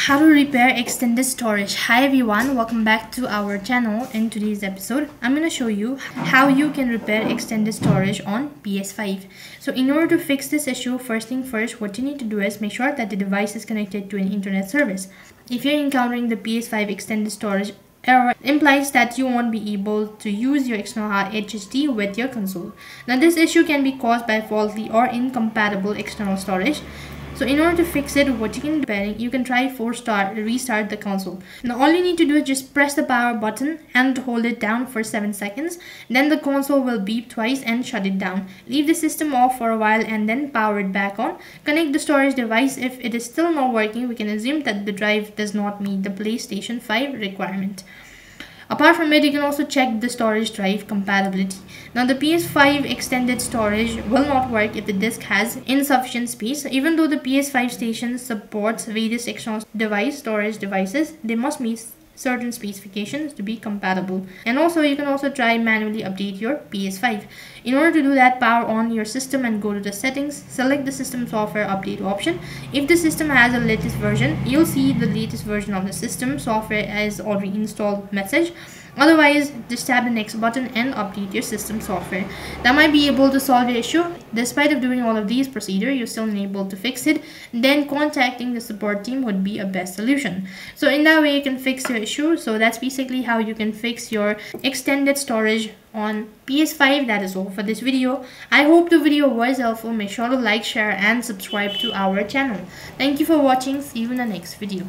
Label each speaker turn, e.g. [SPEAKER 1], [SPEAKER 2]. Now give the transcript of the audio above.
[SPEAKER 1] How to repair extended storage. Hi everyone, welcome back to our channel. In today's episode I'm going to show you how you can repair extended storage on PS5. So in order to fix this issue, first thing first, what you need to do is make sure that the device is connected to an internet service. If you're encountering the PS5 extended storage error, implies that you won't be able to use your external hard HDD with your console. Now this issue can be caused by faulty or incompatible external storage. So in order to fix it, what you can do, you can try restart the console. Now all you need to do is just press the power button and hold it down for 7 seconds. Then the console will beep twice and shut it down. Leave the system off for a while and then power it back on. Connect the storage device. If it is still not working, we can assume that the drive does not meet the PlayStation 5 requirement. Apart from it, you can also check the storage drive compatibility. Now the PS5 extended storage will not work if the disk has insufficient space. Even though the PS5 station supports various external storage devices, they must meet certain specifications to be compatible. And also you can also try manually update your PS5. In order to do that, power on your system and go to the settings. Select the system software update option. If the system has a latest version, you'll see the latest version of the system software as already installed message. Otherwise, just tap the next button and update your system software. That might be able to solve your issue. Despite of doing all of these procedures, you're still unable to fix it, then contacting the support team would be a best solution. So in that way, you can fix your issue. So that's basically how you can fix your extended storage on PS5. That is all for this video. I hope the video was helpful. Make sure to like, share and subscribe to our channel. Thank you for watching. See you in the next video.